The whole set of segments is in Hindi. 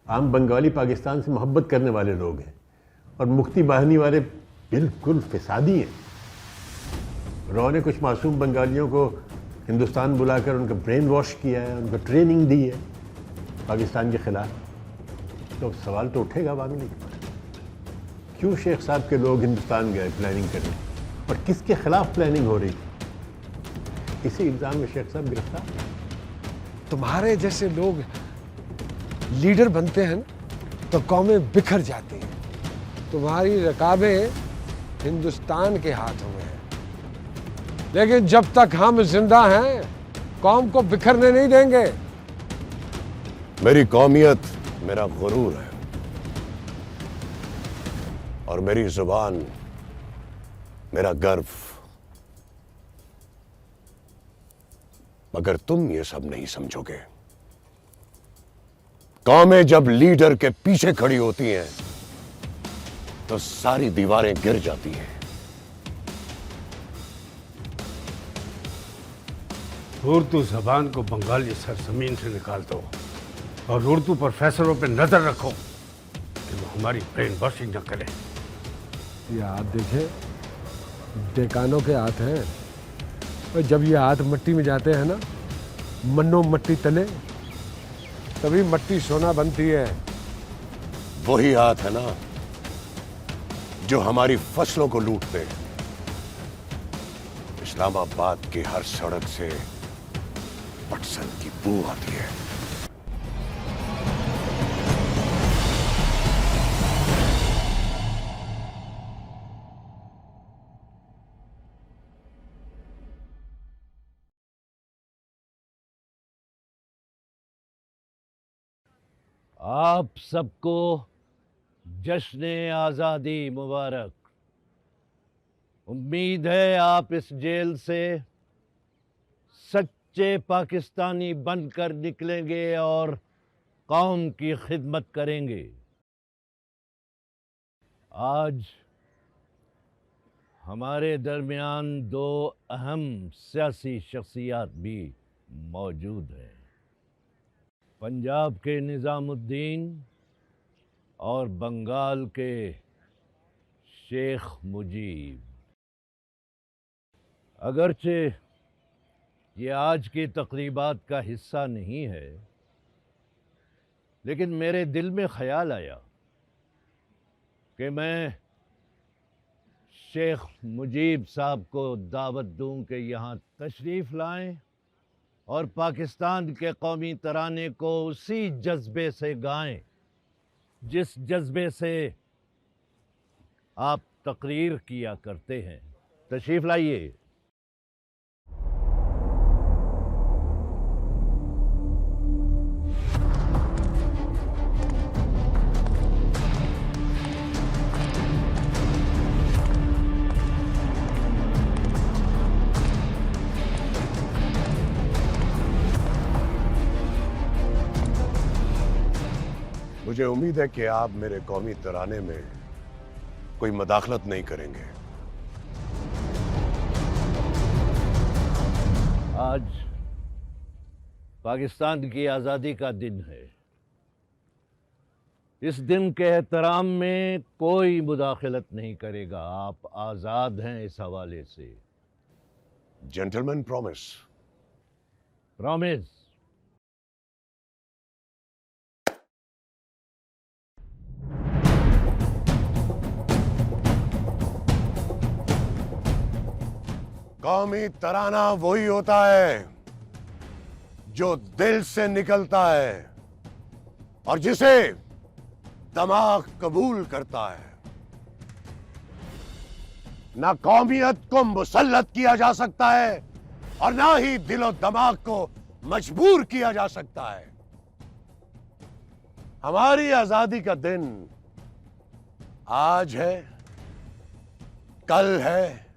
आम बंगाली पाकिस्तान से मोहब्बत करने वाले लोग हैं और मुक्ति बाहिनी वाले बिल्कुल फिसादी हैं। रॉ ने कुछ मासूम बंगालियों को हिंदुस्तान बुलाकर उनका ब्रेन वॉश किया है, उनको ट्रेनिंग दी है पाकिस्तान के खिलाफ। तो सवाल तो उठेगा बांग्ले के ऊपर, क्यों शेख साहब के लोग हिंदुस्तान गए प्लानिंग करने और किसके खिलाफ प्लानिंग हो रही थी? इसी इल्जाम में शेख साहब गिरफ्तार। तुम्हारे जैसे लोग लीडर बनते हैं तो कौमें बिखर जाती हैं। तुम्हारी रकाबें हिंदुस्तान के हाथों में हैं, लेकिन जब तक हम जिंदा हैं कौम को बिखरने नहीं देंगे। मेरी कौमियत मेरा गुरूर है और मेरी जुबान मेरा गर्व। मगर तुम ये सब नहीं समझोगे। कौमें जब लीडर के पीछे खड़ी होती हैं तो सारी दीवारें गिर जाती हैं। उर्दू जबान को बंगाली सरजमीन से निकाल दो और उर्दू प्रोफेसरों पे नजर रखो कि वो हमारी ब्रेन वॉशिंग न करें। ये हाथ देखे, डेकानों के हाथ हैं, और जब ये हाथ मट्टी में जाते हैं ना, मन्नो मट्टी तले, तभी मट्टी सोना बनती है। वही हाथ है ना जो हमारी फसलों को लूटते हैं। इस्लामाबाद की हर सड़क से पटसन की बू आती है। आप सबको जश्न आज़ादी मुबारक। उम्मीद है आप इस जेल से सच्चे पाकिस्तानी बनकर निकलेंगे और कौम की खिदमत करेंगे। आज हमारे दरमियान दो अहम सियासी शख्सियात भी मौजूद हैं, पंजाब के निज़ामुद्दीन और बंगाल के शेख मुजीब। अगरचे ये आज की तकरीबात का हिस्सा नहीं है, लेकिन मेरे दिल में ख्याल आया कि मैं शेख मुजीब साहब को दावत दूं कि यहाँ तशरीफ़ लाएं और पाकिस्तान के कौमी तराने को उसी जज्बे से गाएं जिस जज्बे से आप तकरीर किया करते हैं। तशरीफ़ लाइए। मुझे उम्मीद है कि आप मेरे कौमी तराने में कोई मदाखलत नहीं करेंगे। आज पाकिस्तान की आज़ादी का दिन है। इस दिन के एहतराम में कोई मुदाखलत नहीं करेगा। आप आज़ाद हैं इस हवाले से। Gentleman promise. प्रॉमिस। कौमी तराना वही होता है जो दिल से निकलता है और जिसे दिमाग कबूल करता है। ना कौमियत को मुसल्लत किया जा सकता है और ना ही दिलो दिमाग को मजबूर किया जा सकता है। हमारी आजादी का दिन आज है, कल है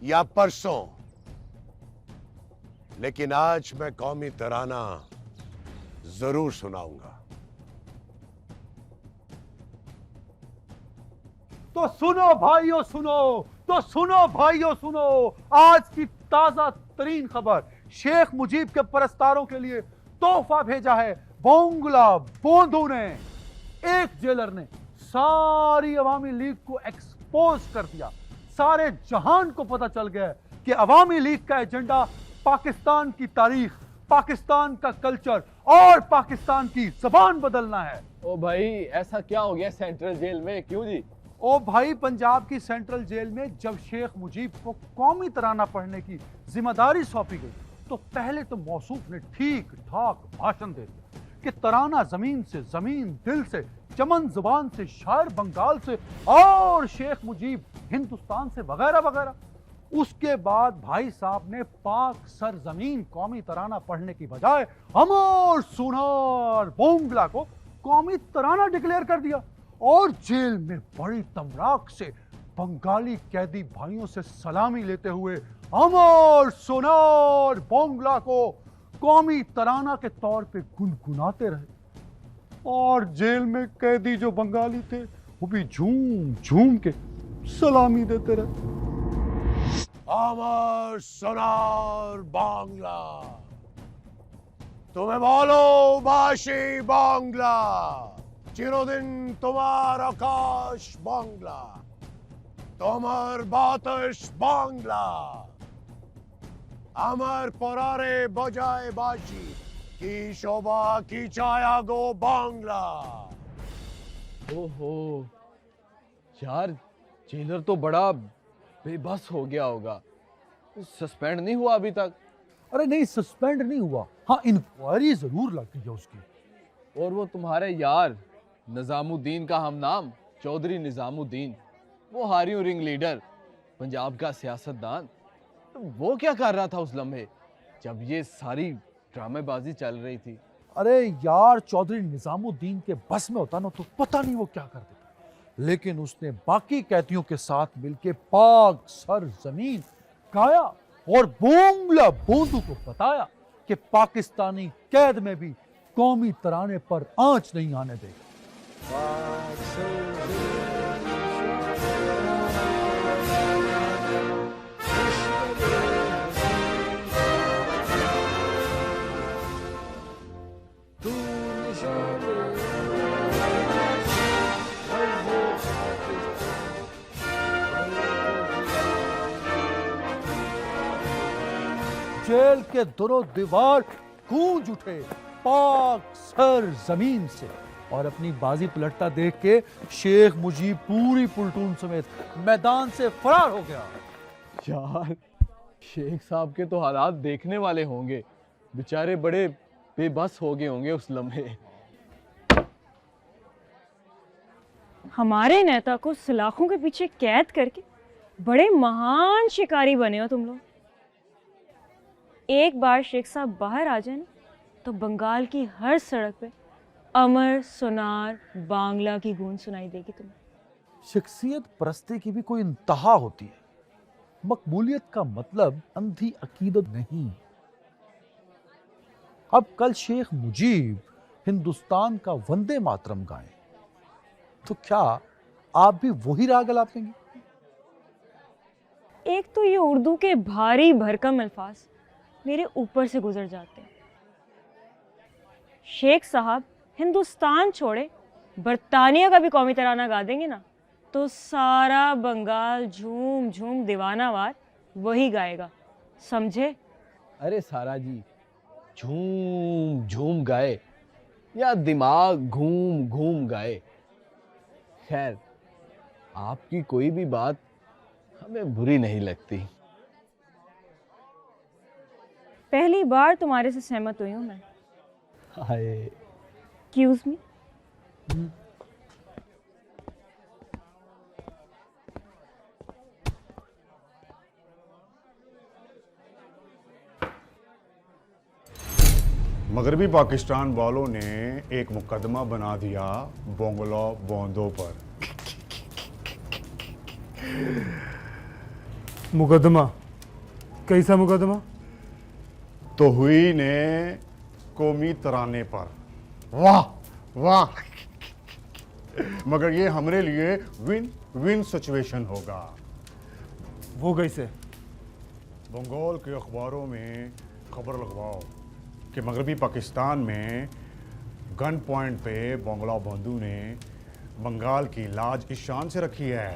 या परसों, लेकिन आज मैं कौमी तराना जरूर सुनाऊंगा। तो सुनो भाइयों सुनो, तो सुनो भाइयों सुनो, आज की ताजा तरीन खबर। शेख मुजीब के परस्तारों के लिए तोहफा भेजा है बोंगला बोंदू ने, एक जेलर ने सारी अवामी लीग को एक्सपोज कर दिया। सारे जहान को पता चल गया कि अवामी लीग का एजेंडा पाकिस्तान की तारीख, पाकिस्तान का कल्चर और पाकिस्तान की जबान बदलना है। ओ भाई ऐसा क्या हो गया सेंट्रल जेल में, क्यों जी? ओ भाई, पंजाब की सेंट्रल जेल में जब शेख मुजीब को कौमी तराना पढ़ने की जिम्मेदारी सौंपी गई तो पहले तो मौसूफ ने ठीक ठाक भाषण दे दिया कि तराना जमीन से जमीन, दिल से, चमन जुबान से, शायर बंगाल से और शेख मुजीब हिंदुस्तान से, वगैरह वगैरह। उसके बाद भाई साहब ने पाक सरजमीन कौमी तराना पढ़ने की बजाय अमर सुनार बोंगला को कौमी तराना डिक्लेयर कर दिया और जेल में बड़ी तमराक से बंगाली कैदी भाइयों से सलामी लेते हुए अमर सोनार बोंगला को कौमी तराना के तौर पे गुनगुनाते रहे। और जेल में कैदी जो बंगाली थे वो भी झूम झूम के सलामी देते रहे। अमर सोनार बांग्ला, तुम्हें बोलो बाशी बांग्ला, चिरोदिन तुम्हार आकाश बांग्ला, তোমার বাতাস বাংলা, আমার পরারে বজায় বাঁশি, কি শোভা কি ছায়া গো বাংলা। ओहो यार, जेलर तो बड़ा बेबस हो गया होगा। सस्पेंड नहीं हुआ अभी तक? अरे नहीं, सस्पेंड नहीं हुआ, हाँ इंक्वायरी जरूर लग गई है उसकी। और वो तुम्हारे यार निजामुद्दीन का हम नाम चौधरी निजामुद्दीन, वो हारियों रिंग लीडर, पंजाब का सियासतदान, तो वो क्या कर रहा था उस लम्हे जब ये सारी ड्रामेबाजी चल रही थी? अरे यार, चौधरी निजामुद्दीन के बस में होता ना तो पता नहीं वो क्या कर देता, लेकिन उसने बाकी कैदियों के साथ मिलके पाक सर जमीन गाया और बोंगला बोंदू को बताया कि पाकिस्तानी कैद में भी कौमी तराने पर आंच नहीं आने देगा। जेल के दोनों दीवार गूंज उठे पाक सर जमीन से और अपनी बाजी पलटता देख के शेख मुजीब पूरी पुलटून समेत मैदान से फरार हो गया। यार शेख साहब के तो हालात देखने वाले होंगे, बेचारे बड़े बेबस हो गए होंगे उस लम्हे। हमारे नेता को सलाखों के पीछे कैद करके बड़े महान शिकारी बने हो तुम लोग। एक बार शेख साहब बाहर आ जाए ना तो बंगाल की हर सड़क पे अमर सोनार बांग्ला की गूंज सुनाई देगी तुम्हें। शख्सियत परस्ती की भी कोई इंतहा होती है, मकबूलियत का मतलब अंधी अकीदत नहीं। अब कल शेख मुजीब हिंदुस्तान का वंदे मातरम गाएं तो क्या आप भी वही राग अलापेंगे? एक तो ये उर्दू के भारी भरकम अल्फाज मेरे ऊपर से गुजर जाते हैं। शेख साहब हिंदुस्तान छोड़े बरतानिया का भी कौमी तराना गा देंगे ना तो सारा बंगाल झूम झूम दीवानावार वही गाएगा, समझे? अरे सारा जी, झूम झूम गाए या दिमाग घूम घूम गाए, खैर आपकी कोई भी बात हमें बुरी नहीं लगती। पहली बार तुम्हारे से सहमत हुई हूं मैं। हाय, एक्सक्यूज मी। मगरबी पाकिस्तान वालों ने एक मुकदमा बना दिया बोंगला बोंदो पर। मुकदमा? कैसा मुकदमा? तो हुई ने कौमी तराने पर। वाह वाह, मगर ये हमारे लिए विन विन सिचुएशन होगा। वो कैसे? बंगाल के अखबारों में खबर लगवाओ कि मगरबी पाकिस्तान में गन पॉइंट पे बंगला बंधु ने बंगाल की लाज इस शान से रखी है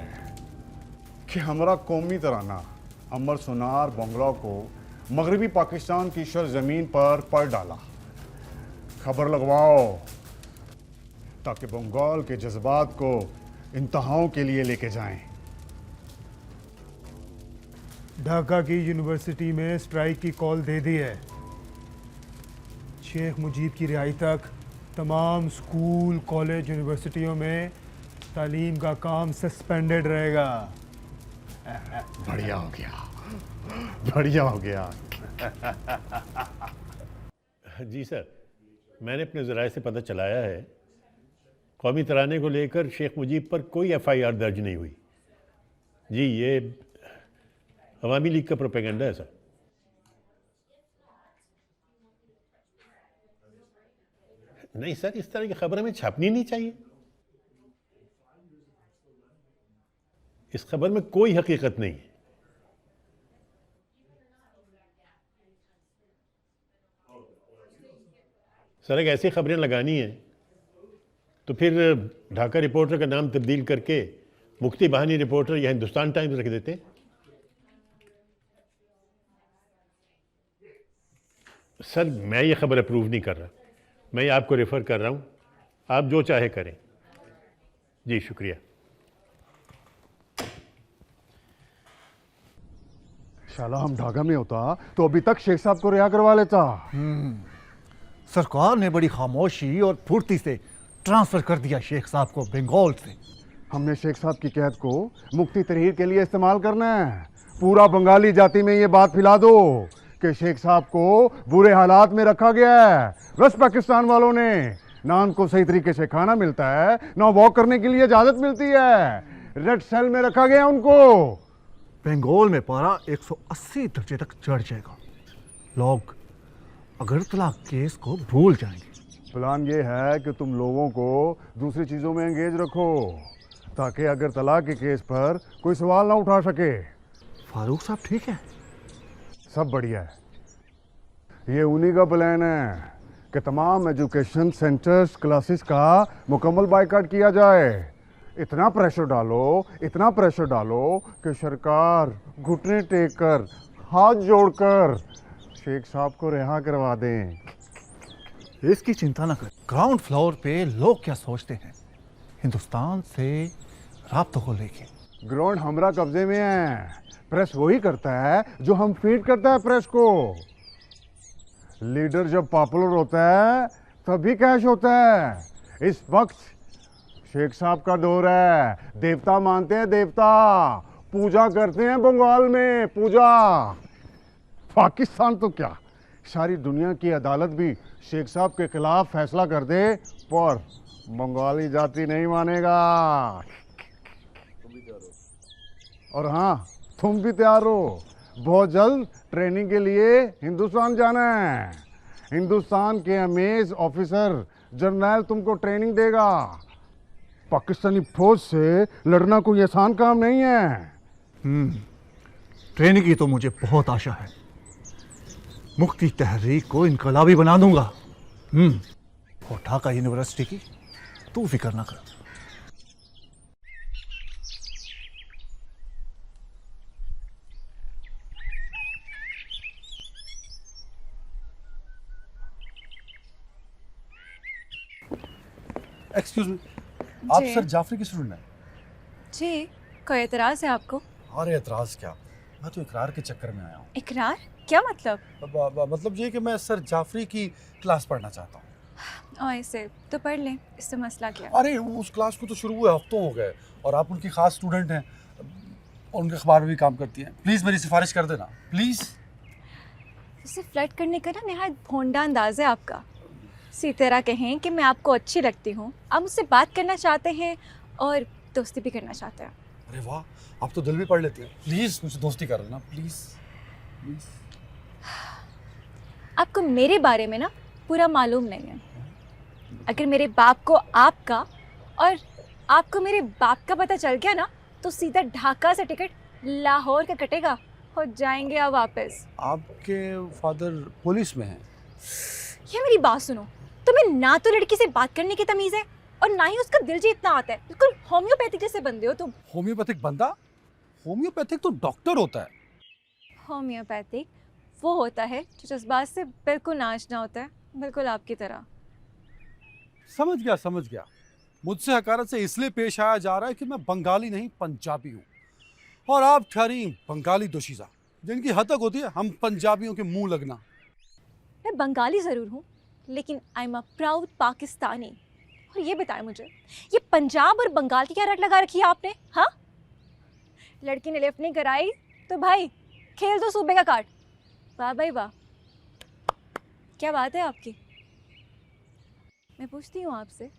कि हमारा कौमी तराना अमर सुनार बंगला को मगरबी पाकिस्तान की सरजमीन पर पड़ डाला। खबर लगवाओ ताकि बंगाल के जज्बात को इंतहाओं के लिए लेके जाएं। ढाका की यूनिवर्सिटी में स्ट्राइक की कॉल दे दी है। शेख मुजीब की रिहाई तक तमाम स्कूल, कॉलेज, यूनिवर्सिटियों में तालीम का काम सस्पेंडेड रहेगा। बढ़िया हो गया, बढ़िया हो गया। जी सर, मैंने अपने ज़राए से पता चलाया है कौमी तराने को लेकर शेख मुजीब पर कोई FIR दर्ज नहीं हुई। जी, ये अवामी लीग का प्रोपेगेंडा है सर। नहीं सर, इस तरह की खबर हमें छापनी नहीं चाहिए। इस खबर में कोई हकीकत नहीं है। सर, अगर ऐसी खबरें लगानी है तो फिर ढाका रिपोर्टर का नाम तब्दील करके मुफ्ती बहानी रिपोर्टर या हिंदुस्तान टाइम्स रख देते। सर, मैं ये खबर अप्रूव नहीं कर रहा, मैं ये आपको रेफ़र कर रहा हूँ, आप जो चाहे करें। जी शुक्रिया। शाला हम ढाका में होता तो अभी तक शेख साहब को रिहा करवा लेता। सरकार ने बड़ी खामोशी और फुर्ती से ट्रांसफर कर दिया शेख साहब को बंगाल से। हमने शेख साहब की कैद को मुक्ति तहरीर के लिए इस्तेमाल करना है। पूरा बंगाली जाति में ये बात फैला दो कि शेख साहब को बुरे हालात में रखा गया है। वेस्ट पाकिस्तान वालों ने ना उनको सही तरीके से खाना मिलता है, ना वॉक करने के लिए इजाज़त मिलती है। रेड सेल में रखा गया उनको। बंगाल में पारा 180 दर्जे तक चढ़ जाएगा। लोग अगरतला केस को भूल जाएंगे। प्लान ये है कि तुम लोगों को दूसरी चीज़ों में एंगेज रखो ताकि अगरतला के केस पर कोई सवाल ना उठा सके। फारूक साहब ठीक है? सब बढ़िया है। ये उन्हीं का प्लान है कि तमाम एजुकेशन सेंटर्स, क्लासेस का मुकम्मल बायकॉट किया जाए। इतना प्रेशर डालो, इतना प्रेशर डालो कि सरकार घुटने टेक कर, हाथ जोड़कर शेख साहब को रिहा करवा दें। इसकी चिंता ना कर। ग्राउंड फ्लोर पे लोग क्या सोचते हैं हिंदुस्तान से राब्तों को लेके। ग्राउंड हमारा कब्जे में है। प्रेस वही करता है जो हम फीड करता है प्रेस को। लीडर जब पॉपुलर होता है तभी कैश होता है। इस वक्त शेख साहब का दौर है। देवता मानते हैं, देवता पूजा करते हैं बंगाल में, पूजा। पाकिस्तान तो क्या, सारी दुनिया की अदालत भी शेख साहब के खिलाफ फैसला कर दे पर बंगाली जाति नहीं मानेगा। और हाँ, तुम भी तैयार हो। बहुत जल्द ट्रेनिंग के लिए हिंदुस्तान जाना है। हिंदुस्तान के अमेज ऑफिसर जनरल तुमको ट्रेनिंग देगा। पाकिस्तानी फौज से लड़ना कोई आसान काम नहीं है। ट्रेनिंग की तो मुझे बहुत आशा है। मुक्ति तहरीक को इनकलाबी बना दूंगा। और ढाका यूनिवर्सिटी की तू फिक्र ना कर। एक्सक्यूज मी, आप सर जाफरी की स्टूडेंट हैं? जी, कोई एतराज़ है आपको? अरे एतराज़ क्या, मैं तो इकरार के चक्कर में आया हूँ। इकरार? क्या मतलब? मतलब ये कि मैं सर जाफरी की क्लास पढ़ना चाहता हूँ। ऐसे तो पढ़ लें, इससे मसला क्या? अरे उस क्लास को तो शुरू हुए हफ्तों हो गए और आप उनकी खास स्टूडेंट हैं और उनके अखबार में भी काम करती हैं। प्लीज़ मेरी सिफारिश कर देना, प्लीज़। इसे फ्लर्ट करने का ना नहायत भोंडा अंदाज है आपका। इसी तरह कहें कि मैं आपको अच्छी लगती हूँ, आप मुझसे बात करना चाहते हैं और दोस्ती भी करना चाहते हैं। अरे वाह, आप तो दिल भी पढ़ लेती हैं। प्लीज़ मुझसे दोस्ती कर लेना, प्लीज़ प्लीज़। आपको मेरे बारे में ना पूरा मालूम नहीं है। अगर मेरे बाप को आपका और आपको मेरे बाप का पता चल गया ना तो सीधा ढाका से टिकट लाहौर का कटेगा और जाएंगे आप वापस। आपके फादर पुलिस में हैं? ये मेरी बात सुनो, तुम्हें ना तो लड़की से बात करने की तमीज है और ना ही उसका दिल जीतना आता है। बिल्कुल होम्योपैथिक जैसे बंदे हो तुम। होम्योपैथिक बंदा? होम्योपैथिक तो डॉक्टर होता है। होम्योपैथिक वो होता है जो जज्बात से बिल्कुल नाचना होता है, बिल्कुल आपकी तरह। समझ गया। मुझसे हकारत से इसलिए पेश आया जा रहा है कि मैं बंगाली नहीं पंजाबी हूँ, और आप ठहरी बंगाली दोशीजा, जिनकी हद तक होती है हम पंजाबियों के मुंह लगना। मैं बंगाली ज़रूर हूँ, लेकिन I am a proud Pakistani. और ये बताएं मुझे, ये पंजाब और बंगाल की क्या रट लगा रखी है आपने? हाँ, लड़की ने लिफ्ट नहीं कराई तो भाई खेल दो सूबे का कार्ड। वाह भाई वाह, क्या बात है आपकी। मैं पूछती हूँ आपसे,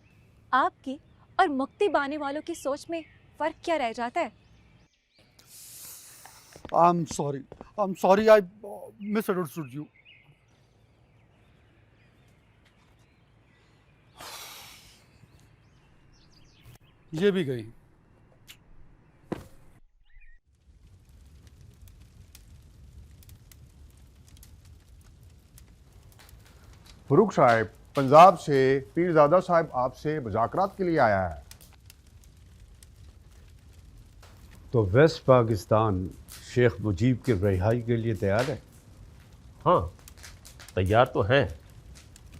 आपकी और मुक्ति बाने वालों की सोच में फर्क क्या रह जाता है? I'm sorry, I misunderstood you. ये भी गई। फरूक साहब, पंजाब से पीरजादा साहब आपसे मुज़ाकरात के लिए आया है। तो वेस्ट पाकिस्तान शेख मुजीब की रिहाई के लिए तैयार है? हाँ, तैयार तो हैं।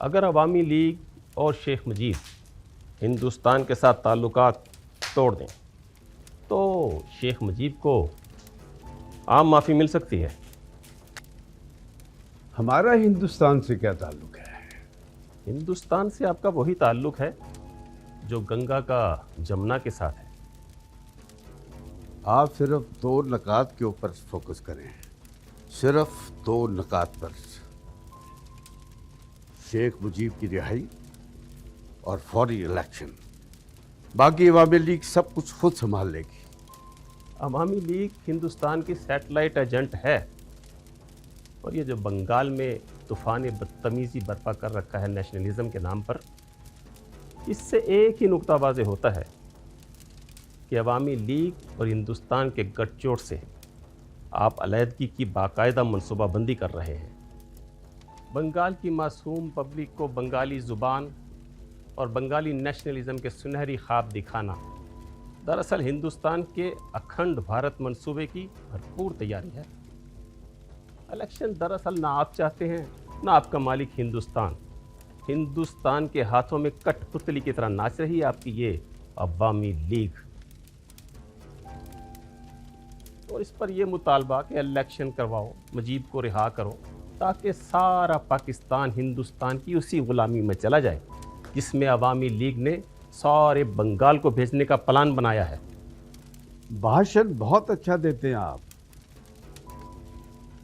अगर अवामी लीग और शेख मुजीब हिंदुस्तान के साथ ताल्लुकात तोड़ दें तो शेख मुजीब को आम माफ़ी मिल सकती है। हमारा हिंदुस्तान से क्या ताल्लुक है? हिंदुस्तान से आपका वही ताल्लुक है जो गंगा का जमुना के साथ है। आप सिर्फ दो नकात के ऊपर फोकस करें, सिर्फ दो नकात पर, शेख मुजीब की रिहाई और फौरी इलेक्शन। बाकी अवामी लीग सब कुछ खुद संभाल लेगी। अवामी लीग हिंदुस्तान की सैटेलाइट एजेंट है, और ये जो बंगाल में तूफ़ान बदतमीज़ी बर्पा कर रखा है नेशनलिज्म के नाम पर, इससे एक ही नुक्ता वाज़ेह होता है कि अवामी लीग और हिंदुस्तान के गठजोड़ से आप अलहदगी की बाकायदा मनसूबाबंदी कर रहे हैं। बंगाल की मासूम पब्लिक को बंगाली ज़ुबान और बंगाली नेशनलिज्म के सुनहरी ख्वाब दिखाना दरअसल हिंदुस्तान के अखंड भारत मंसूबे की भरपूर तैयारी है। इलेक्शन दरअसल ना आप चाहते हैं ना आपका मालिक हिंदुस्तान। हिंदुस्तान के हाथों में कठपुतली की तरह नाच रही है आपकी ये अवामी लीग। और इस पर यह मुतालबा कि इलेक्शन करवाओ, मुजीब को रिहा करो, ताकि सारा पाकिस्तान हिंदुस्तान की उसी गुलामी में चला जाए जिसमें अवामी लीग ने सारे बंगाल को भेजने का प्लान बनाया है। भाषण बहुत अच्छा देते हैं आप,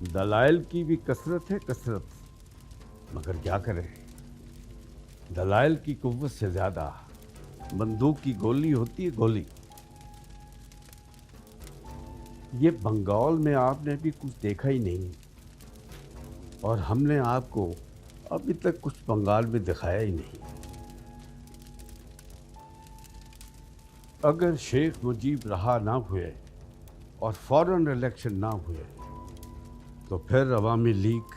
दलाइल की भी कसरत है कसरत, मगर क्या करें, दलाइल की कुव्वत से ज़्यादा बंदूक की गोली होती है गोली। ये बंगाल में आपने अभी कुछ देखा ही नहीं, और हमने आपको अभी तक कुछ बंगाल में दिखाया ही नहीं। अगर शेख मुजीब रहा ना हुए और फौरन इलेक्शन ना हुए तो फिर अवामी लीग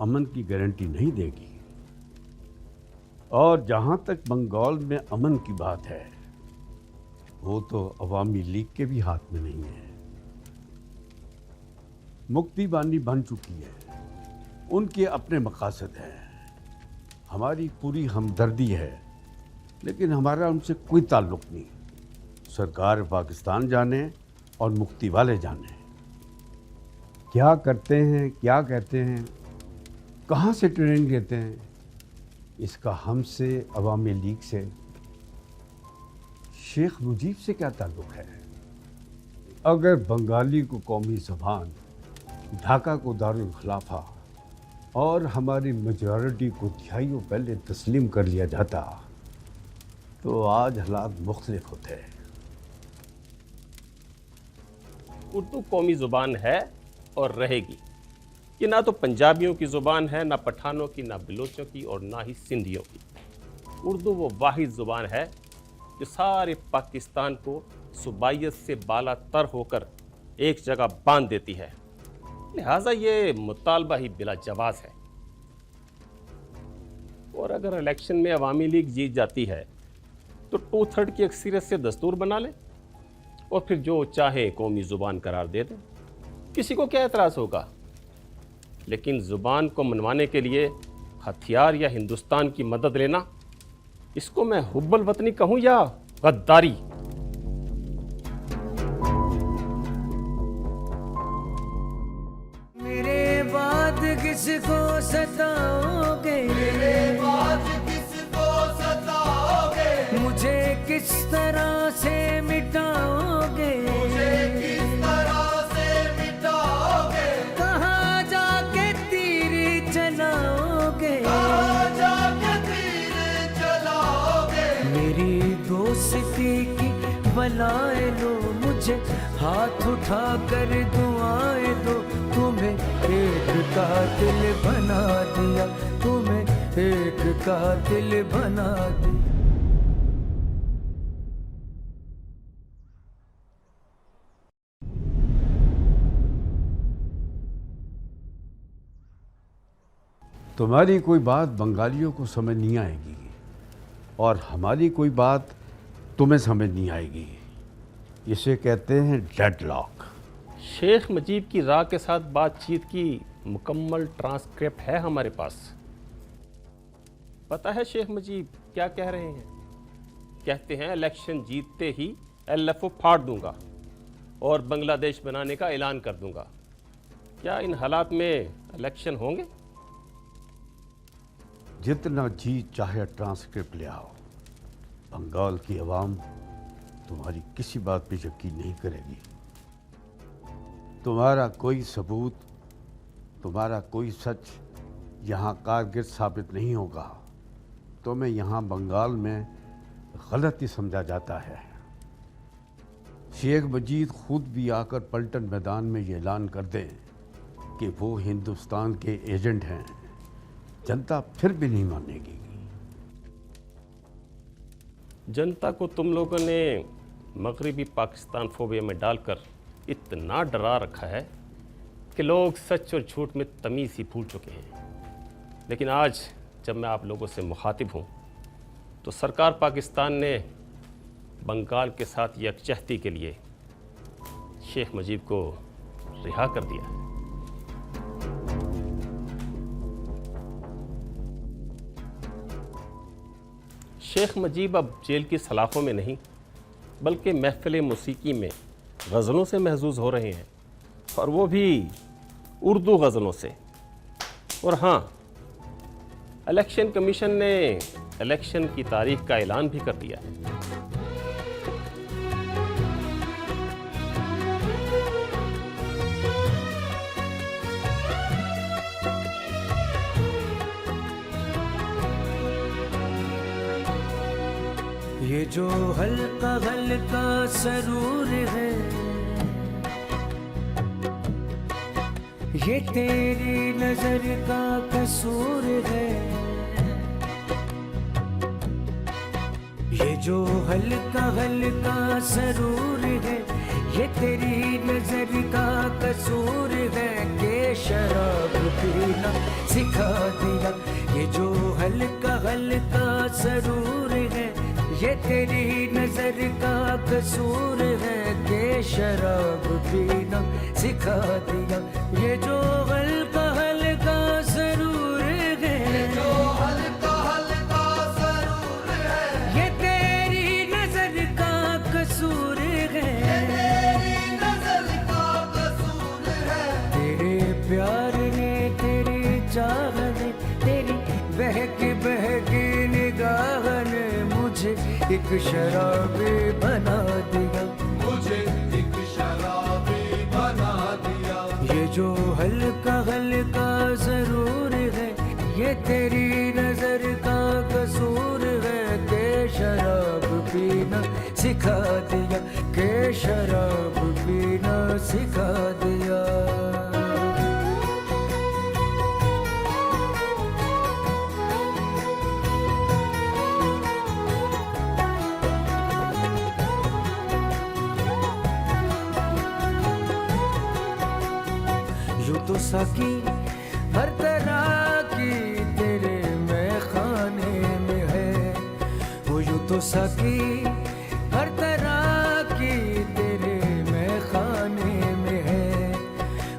अमन की गारंटी नहीं देगी। और जहाँ तक बंगाल में अमन की बात है, वो तो अवामी लीग के भी हाथ में नहीं है। मुक्ति बानी बन चुकी है, उनके अपने मकासद हैं, हमारी पूरी हमदर्दी है, लेकिन हमारा उनसे कोई ताल्लुक नहीं। सरकार पाकिस्तान जाने और मुक्ति वाले जाने क्या करते हैं, क्या कहते हैं, कहाँ से ट्रेनिंग लेते हैं, इसका हमसे, अवामी लीग से, शेख मुजीब से क्या ताल्लुक है। अगर बंगाली को कौमी ज़बान, ढाका को दारुल खिलाफा और हमारी मेजॉरिटी को दिहाइयों पहले तस्लीम कर लिया जाता तो आज हालात मुख्तलिफ होते हैं। उर्दू कौमी ज़ुबान है और रहेगी। कि ना तो पंजाबियों की ज़ुबान है, ना पठानों की, ना बलोचों की, और ना ही सिंधियों की। उर्दू वो वाहिद ज़ुबान है जो सारे पाकिस्तान को सूबाइयत से बाला तर होकर एक जगह बांध देती है। लिहाजा ये मुतालबा ही बिला जवाज़ है। और अगर इलेक्शन में अवामी लीग जीत जाती है तो 2/3 की अक्सरियत से दस्तूर बना ले और फिर जो चाहे कौमी ज़ुबान करार दे दे। किसी को क्या एतराज़ होगा? लेकिन ज़ुबान को मनवाने के लिए हथियार या हिंदुस्तान की मदद लेना, इसको मैं हुब्बल वतनी कहूँ या गद्दारी? मेरे बाद किसको सताओगे, मेरे बाद किसको सताओगे, मुझे किस तरह से मिटाओगे, मुझे किस तरह से मिटाओगे, कहाँ जाके तीर चलाओगे, कहाँ जाके तीर चलाओगे, मेरी दोस्ती की बलाए लो, मुझे हाथ उठा कर दुआएं दो, तुम्हें एक कातिल बना दिया, तुम्हें एक कातिल बना दिया। तुम्हारी कोई बात बंगालियों को समझ नहीं आएगी और हमारी कोई बात तुम्हें समझ नहीं आएगी। इसे कहते हैं डेडलॉक। शेख मुजीब की राह के साथ बातचीत की मुकम्मल ट्रांसक्रिप्ट है हमारे पास। पता है शेख मुजीब क्या कह रहे हैं? कहते हैं इलेक्शन जीतते ही LFO फाड़ दूंगा और बांग्लादेश बनाने का ऐलान कर दूंगा। क्या इन हालात में इलेक्शन होंगे? जितना जी चाहे ट्रांसक्रिप्ट ले आओ, बंगाल की आवाम तुम्हारी किसी बात पे यकीन नहीं करेगी। तुम्हारा कोई सबूत, तुम्हारा कोई सच यहाँ कारगर साबित नहीं होगा। तुम्हें यहाँ बंगाल में गलत ही समझा जाता है। शेख मुजीब खुद भी आकर पलटन मैदान में ये ऐलान कर दें कि वो हिंदुस्तान के एजेंट हैं, जनता फिर भी नहीं मानेगी। जनता को तुम लोगों ने मगरबी पाकिस्तान फोबिया में डालकर इतना डरा रखा है कि लोग सच और झूठ में तमीज़ ही भूल चुके हैं। लेकिन आज जब मैं आप लोगों से मुखातिब हूँ तो सरकार पाकिस्तान ने बंगाल के साथ यकजहती के लिए शेख मुजीब को रिहा कर दिया है। शेख मुजीब अब जेल की सलाखों में नहीं बल्कि महफिल मौसीकी में गज़लों से महजूज हो रहे हैं, और वो भी उर्दू गज़लों से। और हाँ, इलेक्शन कमीशन ने इलेक्शन की तारीख का ऐलान भी कर दिया है। ये जो हल्का हल्का सरूर है, ये तेरी नजर का कसूर है। ये जो हल्का हल्का सरूर है, ये तेरी नजर का कसूर है कि शराब पीना सिखा दिया। ये जो हल्का हल्का सरूर है, ये तेरी नजर का कसूर है कि शराब पीना सिखा दिया। ये जो हल्का हल्का सरूर है, ये जो हल्का हल्का सरूर है, ये तेरी नजर का कसूर है, ये तेरी नजर का कसूर है। तेरे प्यार ने, तेरी चाह ने, तेरी बहकी निगाह ने मुझे एक शराबी बना दिया, मुझे एक शराबी बना दिया। ये जो हल्का हल्का जरूर है, ये तेरी नजर का कसूर है कि शराब पीना सिखा दिया, कि शराब पीना सिखा दिया। तो सकी हर तरह की तेरे मैं खाने तो सकी हर तरह की तेरे मैं खाने में है।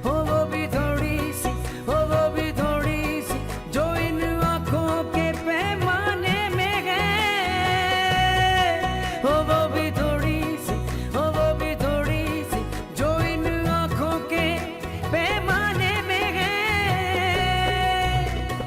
हो वो भी थोड़ी सी, हो वो भी थोड़ी सी जो इन आँखों के पैमाने में है। हो वो भी थोड़ी सी, हो वो भी थोड़ी सी जो इन आँखों के पैमाने में है।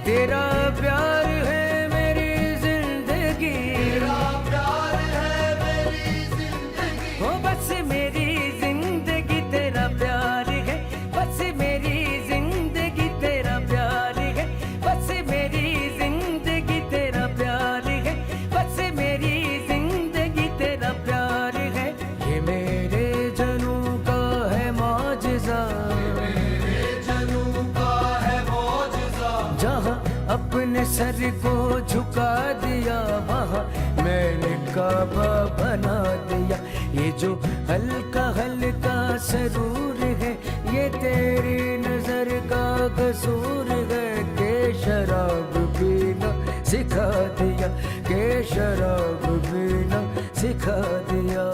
तेरा प्यार है मेरी जिंदगी, तेरा प्यार है मेरी जिंदगी। हो बस मेरी जिंदगी तेरा प्यार है, बस मेरी जिंदगी तेरा प्यार है, बस मेरी जिंदगी तेरा प्यार है, बस मेरी जिंदगी तेरा प्यार है। ये मेरे जनू का है मौजज़ा, मेरे जनू का है मौजज़ा। जहाँ अपने सर को झुका दिया वहाँ मैंने काबा बना दिया। ये जो हल्का हल्का सरूर है ये तेरी नजर का कसूर है। के शराब पीना सिखा दिया, के शराब पीना सिखा दिया।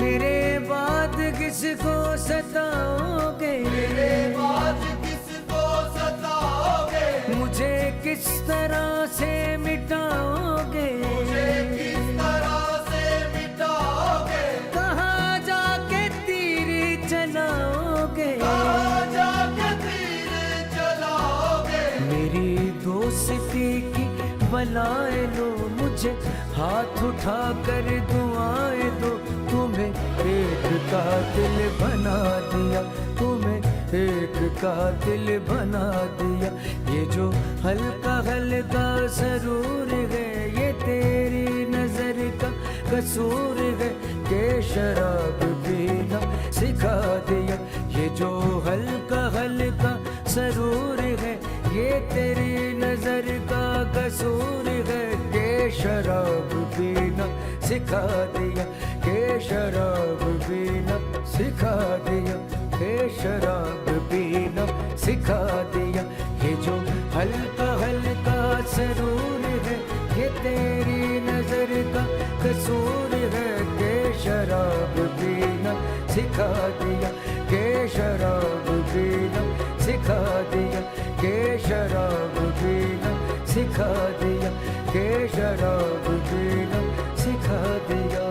मेरे बाद किसको सताओगे, मेरे बाद किसको सताओगे। मुझे किस तरह से मिटाओगे, मुझे किस तरह से मिटाओगे। कहाँ जाके तीर चलाओगे, कहाँ जाके तीर चलाओगे। मेरी दोस्ती की बलाए लो, मुझे हाथ उठा कर दुआएं दो। तुम्हें एक कातिल बना दिया, तुम्हें एक कातिल बना दिया। ये जो हल्का हल्का सरूर है ये तेरी नजर का कसूर है। के शराब पीना सिखा दिया, ये जो हल्का हल्का सरूर है ये तेरी नजर का कसूर है। के शराब पीना सिखा दिया, के शराब पीना सिखा दिया, के शराब पीना सिखा दिया। ये जो हल्का हल्का सरूर है ये तेरी नजर का कसूर है। के शराब पीना सिखा दिया, के शराब पीना सिखा दिया, के शराब पीना सिखा दिया, के शराब पीना सिखा दिया।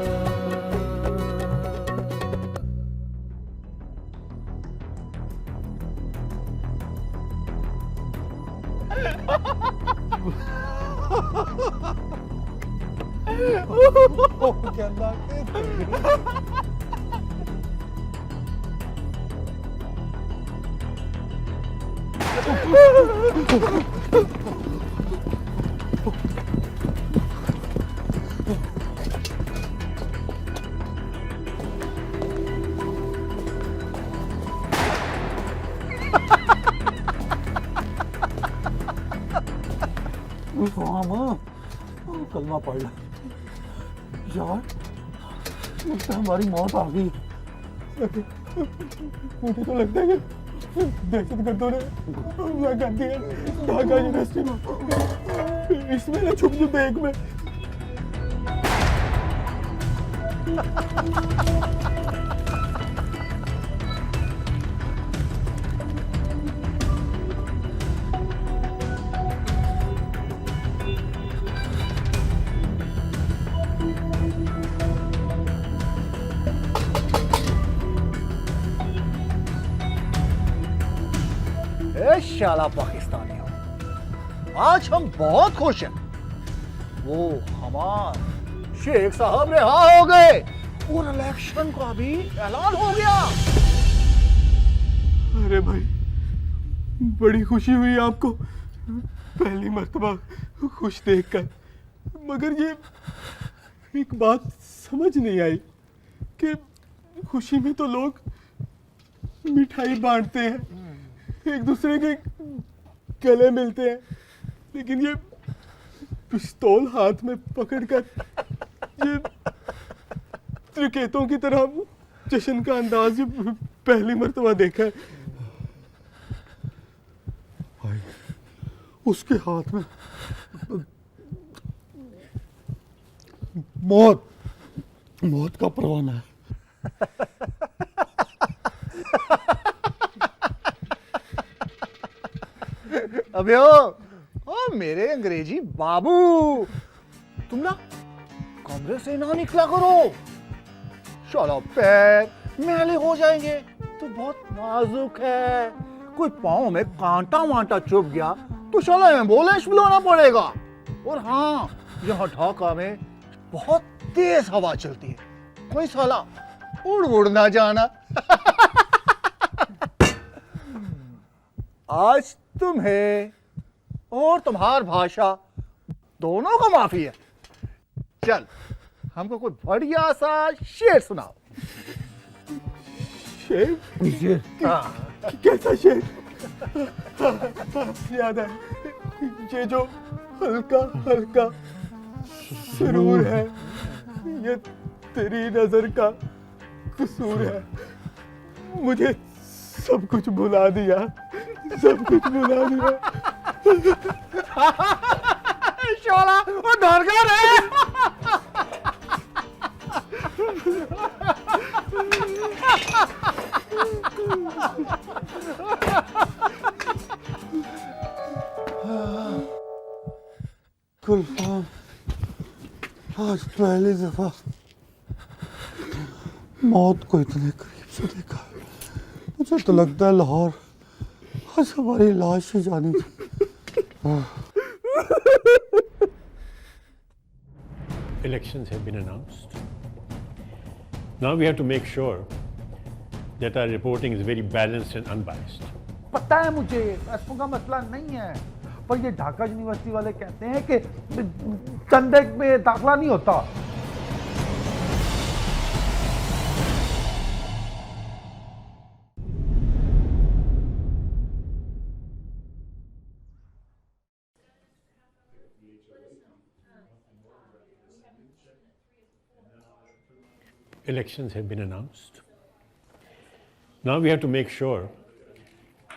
क्या कलमा पढ़ ला यार, लगता है हमारी मौत आ गई। मुझे तो लगता है कि दहशतगर्दों ने हमला कर दिया ढाका यूनिवर्सिटी में। इसमें ना छुप छुप एक में। शाला पाकिस्तानियों, आज हम बहुत खुश हैं। वो हमारे शेख साहब रिहा हो गए और इलेक्शन का भी ऐलान हो गया। अरे भाई, बड़ी खुशी हुई आपको पहली मर्तबा खुश देखकर। मगर ये एक बात समझ नहीं आई कि खुशी में तो लोग मिठाई बांटते हैं, एक दूसरे के गले मिलते हैं, लेकिन ये पिस्तौल हाथ में पकड़कर ये त्रिकेतों की तरह जश्न का अंदाज ये पहली मर्तबा देखा है। उसके हाथ में मौत मौत का परवाना है। अबे ओ मेरे अंग्रेजी बाबू, तुम ना कमरे से ना निकला करो, चलो पैर मैले हो जाएंगे। तो बहुत नाजुक है, कोई पाँव में कांटा वांटा चुभ गया तो चलो एम्बुलेंस बुलाना पड़ेगा। और हाँ, यहाँ ढाका में बहुत तेज हवा चलती है, कोई साला उड़ उड़ ना जाना। आज तुम्हें और तुम्हार भाषा दोनों का माफी है। चल हमको कोई बढ़िया सा शेर सुनाओ। शेर? हाँ। कैसा शेर? याद है, ये जो हल्का हल्का सुरूर है, ये तेरी नजर का कसूर है। मुझे सब कुछ भुला दिया, सब कुछ भुला दिया। शोला वो डरगर है। गुलफाम, आज पहली दफा मौत को इतने करीब से देखा। मुझे तो लगता है लाहौर आज हमारी लाश ही जानी थी। Elections have been announced. Now we have to make sure that our reporting is very balanced and unbiased. पता है मुझे, पैसों का मसला नहीं है, पर ये ढाका यूनिवर्सिटी वाले कहते हैं कि चंदे में दाखला नहीं होता। Elections have been announced. Now we have to make sure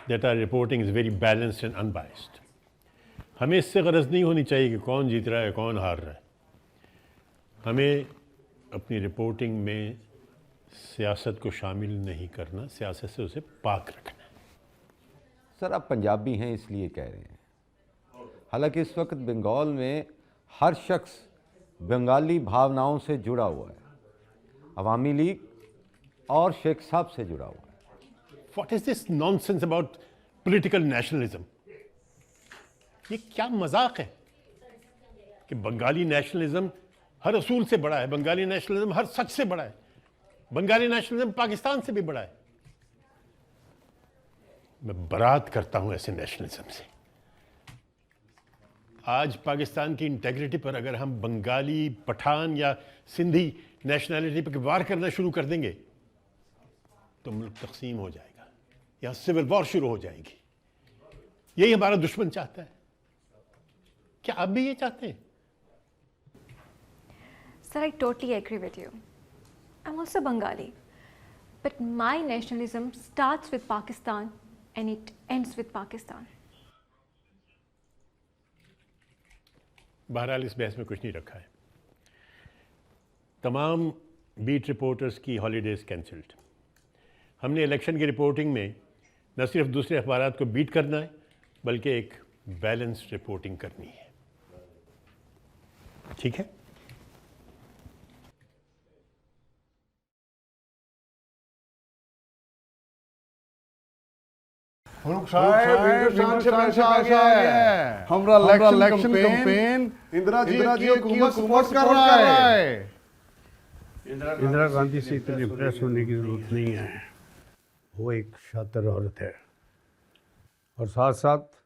that our reporting is very balanced and unbiased. हमें इससे गरज नहीं होनी चाहिए कि कौन जीत रहा है कौन हार रहा है। हमें अपनी रिपोर्टिंग में सियासत को शामिल नहीं करना, सियासत से उसे पाक रखना है। सर आप पंजाबी हैं इसलिए कह रहे हैं, हालांकि इस वक्त बंगाल में हर शख्स बंगाली भावनाओं से जुड़ा हुआ है, अवामी लीग और शेख साहब से जुड़ा हुआ है। What is this nonsense about political nationalism? ये क्या मजाक है कि बंगाली नेशनलिज्म हर असूल से बड़ा है, बंगाली नेशनलिज्म हर सच से बड़ा है, बंगाली नेशनलिज्म पाकिस्तान से भी बड़ा है। मैं बरात करता हूं ऐसे नेशनलिज्म से। आज पाकिस्तान की इंटेग्रिटी पर अगर हम बंगाली, पठान या सिंधी नेशनैलिटी पर वार करना शुरू कर देंगे तो मुल्क तकसीम हो जाएगा, यहाँ सिविल वॉर शुरू हो जाएगी। यही हमारा दुश्मन चाहता है। क्या आप भी ये चाहते हैं? Sir, I totally agree with you. I'm also Bengali, but my nationalism starts with Pakistan and it ends with Pakistan. बहरहाल इस बहस में कुछ नहीं रखा है। तमाम बीट रिपोर्टर्स की हॉलीडेज कैंसिल्ड। हमने इलेक्शन की रिपोर्टिंग में न सिर्फ दूसरे अखबारात को बीट करना है बल्कि एक बैलेंस्ड रिपोर्टिंग करनी है। ठीक है? हमारा इलेक्शन कैंपेन इंदिरा जी की हुकूमत सपोर्ट कर रहा है। इंदिरा गांधी से इतने इम्प्रेस होने की जरूरत नहीं है, वो एक शातिर औरत है और साथ साथ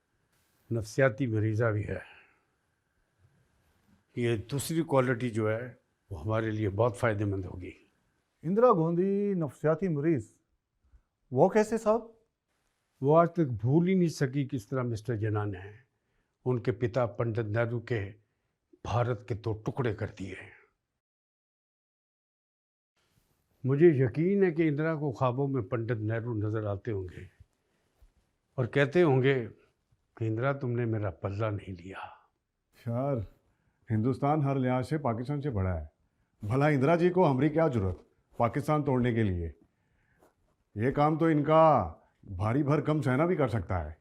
नफ्सियाती मरीज़ा भी है। ये दूसरी क्वालिटी जो है वो हमारे लिए बहुत फ़ायदेमंद होगी। इंदिरा गांधी नफ्सियाती मरीज, वो कैसे साहब? वो आज तक भूल ही नहीं सकी किस तरह मिस्टर जिन्ना ने उनके पिता पंडित नेहरू के भारत के 2 टुकड़े कर दिए। मुझे यकीन है कि इंदिरा को ख्वाबों में पंडित नेहरू नजर आते होंगे और कहते होंगे, कि इंदिरा तुमने मेरा पल्ला नहीं लिया। यार हिंदुस्तान हर लिहाज से पाकिस्तान से बड़ा है। भला इंदिरा जी को हमारी क्या जरूरत पाकिस्तान तोड़ने के लिए? ये काम तो इनका भारी भरकम सेना भी कर सकता है।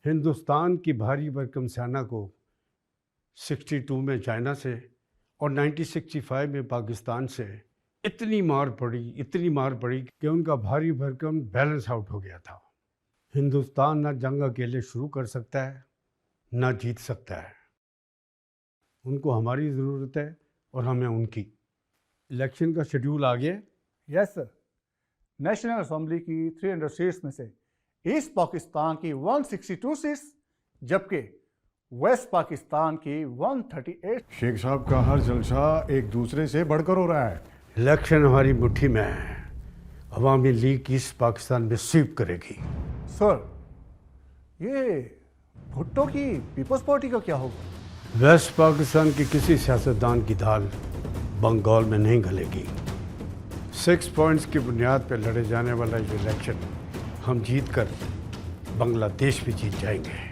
हिंदुस्तान की भारी भरकम सेना को 62 में चाइना से और 1965 में पाकिस्तान से इतनी मार पड़ी कि उनका भारी भरकम बैलेंस आउट हो गया था। हिंदुस्तान ना जंग अकेले शुरू कर सकता है ना जीत सकता है। उनको हमारी ज़रूरत है और हमें उनकी। इलेक्शन का शेड्यूल आ गया? Yes sir. नेशनल असेंबली की 300 सीट्स में से ईस्ट पाकिस्तान की 162 सीट्स जबकि वेस्ट पाकिस्तान की 138। शेख साहब का हर जलसा एक दूसरे से बढ़कर हो रहा है। इलेक्शन हमारी मुट्ठी में है। अवामी लीग ईस्ट पाकिस्तान में स्वीप करेगी। सर ये भुट्टो की पीपल्स पार्टी का क्या होगा? वेस्ट पाकिस्तान की किसी सियासतदान की दाल बंगाल में नहीं गलेगी। 6 पॉइंट्स की बुनियाद पर लड़े जाने वाला ये इलेक्शन हम जीत कर बांग्लादेश भी जीत जाएंगे।